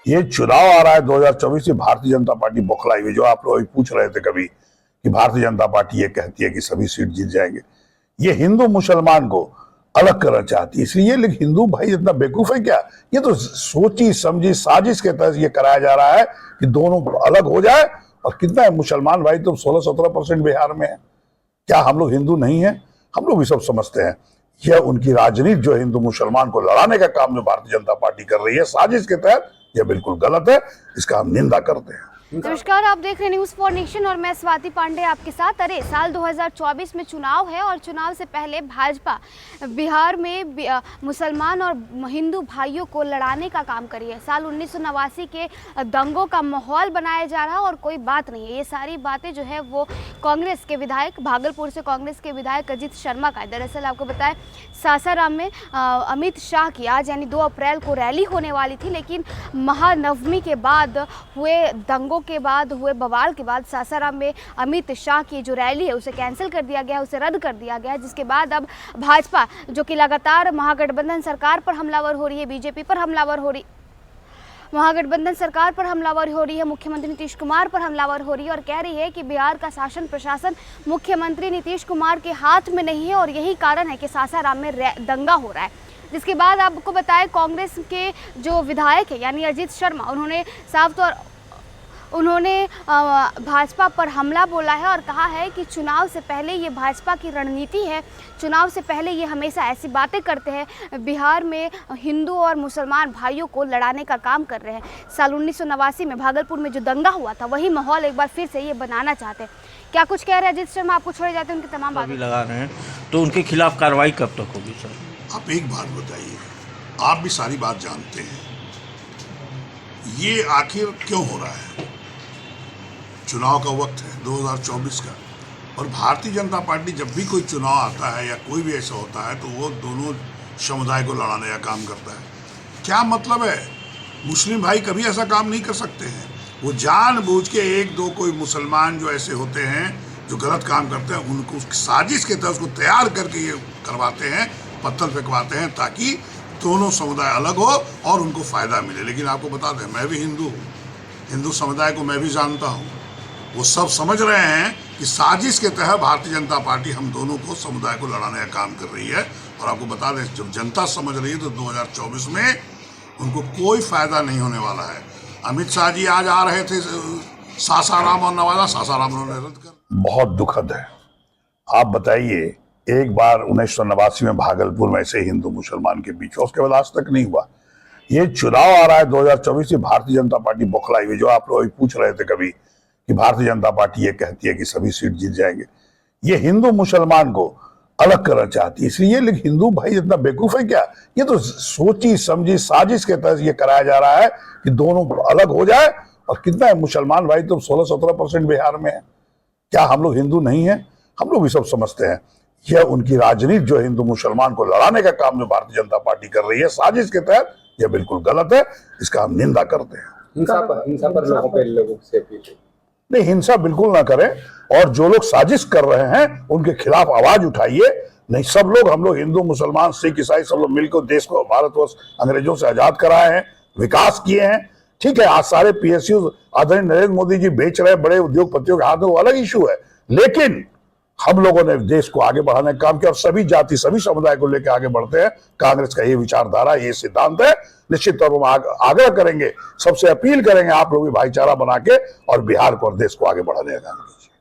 ये चुनाव आ रहा है 2024 में, भारतीय जनता पार्टी बौखलाई हुई। जो आप लोग पूछ रहे थे कभी कि भारतीय जनता पार्टी ये कहती है कि सभी सीट जीत जाएंगे, ये हिंदू मुसलमान को अलग करना चाहती है इसलिए। लेकिन हिंदू भाई इतना बेवकूफ है क्या? ये तो सोची समझी साजिश के तहत ये कराया जा रहा है कि दोनों अलग हो जाए। और कितना है मुसलमान भाई, तो 16-17% बिहार में है। क्या हम लोग हिंदू नहीं है? हम लोग भी सब समझते हैं। यह उनकी राजनीति जो हिंदू मुसलमान को लड़ाने का काम जो भारतीय जनता पार्टी कर रही है साजिश के तहत, यह बिल्कुल गलत है। इसका हम निंदा करते हैं। नमस्कार, आप देख रहे हैं न्यूज़ फॉर नेशन और मैं स्वाति पांडे आपके साथ। अरे साल 2024 में चुनाव है और चुनाव से पहले भाजपा बिहार में मुसलमान और हिंदू भाइयों को लड़ाने का काम करी है। साल 1989 के दंगों का माहौल बनाया जा रहा है और कोई बात नहीं है। ये सारी बातें जो है वो कांग्रेस के विधायक, भागलपुर से कांग्रेस के विधायक अजीत शर्मा का है। दरअसल आपको बताएं, सासाराम में अमित शाह की आज यानी 2 अप्रैल को रैली होने वाली थी, लेकिन महानवमी के बाद हुए दंगों के बाद हुए बवाल के बाद सासाराम में अमित शाह की जो रैली है उसे कैंसिल कर दिया गया, उसे रद्द कर दिया गया। जिसके बाद अब भाजपा जो कि लगातार महागठबंधन सरकार पर हमलावर हो रही है, बीजेपी पर हमलावर हो रही, महागठबंधन सरकार पर हमलावर हो रही है, मुख्यमंत्री नीतीश कुमार पर हमलावर हो रही है और कह रही है कि बिहार का शासन प्रशासन मुख्यमंत्री नीतीश कुमार के हाथ में नहीं है और यही कारण है कि सासाराम में दंगा हो रहा है। जिसके बाद आपको बताएं, कांग्रेस के जो विधायक है यानी अजीत शर्मा, उन्होंने भाजपा पर हमला बोला है और कहा है कि चुनाव से पहले ये भाजपा की रणनीति है। चुनाव से पहले ये हमेशा ऐसी बातें करते हैं, बिहार में हिंदू और मुसलमान भाइयों को लड़ाने का काम कर रहे हैं। साल 1989 में भागलपुर में जो दंगा हुआ था वही माहौल एक बार फिर से ये बनाना चाहते हैं। क्या कुछ कह रहे हैं अजीत शर्मा? आपको छोड़े जाते हैं उनकी तमाम बातें लगा रहे हैं, तो उनके खिलाफ कार्रवाई कब तक होगी सर? आप एक बात बताइए, आप भी सारी बात जानते हैं, ये आखिर क्यों हो रहा है? चुनाव का वक्त है 2024 का, और भारतीय जनता पार्टी जब भी कोई चुनाव आता है या कोई भी ऐसा होता है तो वो दोनों समुदाय को लड़ाने का काम करता है। क्या मतलब है? मुस्लिम भाई कभी ऐसा काम नहीं कर सकते हैं। वो जानबूझ के 1-2 कोई मुसलमान जो ऐसे होते हैं जो गलत काम करते हैं, उनको साजिश के तहत उसको तैयार करके ये करवाते हैं, पत्थर फेंकवाते हैं ताकि दोनों समुदाय अलग हो और उनको फ़ायदा मिले। लेकिन आपको बता दें, मैं भी हिंदू हूँ, हिंदू समुदाय को मैं भी जानता हूँ। वो सब समझ रहे हैं कि साजिश के तहत भारतीय जनता पार्टी हम दोनों को समुदाय को लड़ाने का काम कर रही है। और आपको बता दें, जब जनता समझ रही है तो 2024 में उनको कोई फ़ायदा नहीं होने वाला है। अमित शाह जी आज आ रहे थे सासाराम और नवादा, सासाराम उन्होंने रद्द कर। बहुत दुखद है। आप बताइए, एक बार 1989 में भागलपुर में ऐसे हिंदू मुसलमान के बीच, उसके बाद आज तक नहीं हुआ। ये चुनाव आ रहा है 2024 में, भारतीय जनता पार्टी बौखलाई हुई। जो आप लोग पूछ रहे थे कभी कि भारतीय जनता पार्टी ये कहती है कि सभी सीट जीत जाएंगे, ये हिंदू मुसलमान को अलग करना चाहती है इसलिए। लेकिन हिंदू भाई इतना बेवकूफ है क्या? ये तो सोची समझी साजिश के तहत ये कराया जा रहा है कि दोनों अलग हो जाए। और कितना है मुसलमान भाई, तो 16-17% बिहार में है। क्या हम लोग हिंदू नहीं है? हम लोग भी सब समझते हैं। यह उनकी राजनीति जो हिंदू मुसलमान को लड़ाने का काम जो भारतीय जनता पार्टी कर रही है साजिश के तहत, यह बिल्कुल गलत है। इसका हम निंदा करते हैं। हिंसा पर लोगों से नहीं, हिंसा बिल्कुल ना करें और जो लोग साजिश कर रहे हैं उनके खिलाफ आवाज उठाइए। नहीं, सब लोग, हम लोग हिंदू मुसलमान सिख ईसाई सब लोग मिलकर देश को, भारतवर्ष अंग्रेजों से आजाद कराए हैं, विकास किए हैं। ठीक है, आज सारे PSU आदरणीय नरेंद्र मोदी जी बेच रहे बड़े उद्योगपतियों के हाथ में, वो अलग इशू है। लेकिन हम लोगों ने देश को आगे बढ़ाने का काम किया और सभी जाति सभी समुदाय को लेकर आगे बढ़ते हैं। कांग्रेस का ये विचारधारा, ये सिद्धांत है। निश्चित तौर पर हम आग्रह करेंगे, सबसे अपील करेंगे, आप लोग भी भाईचारा बना के और बिहार को और देश को आगे बढ़ाने का काम कीजिए।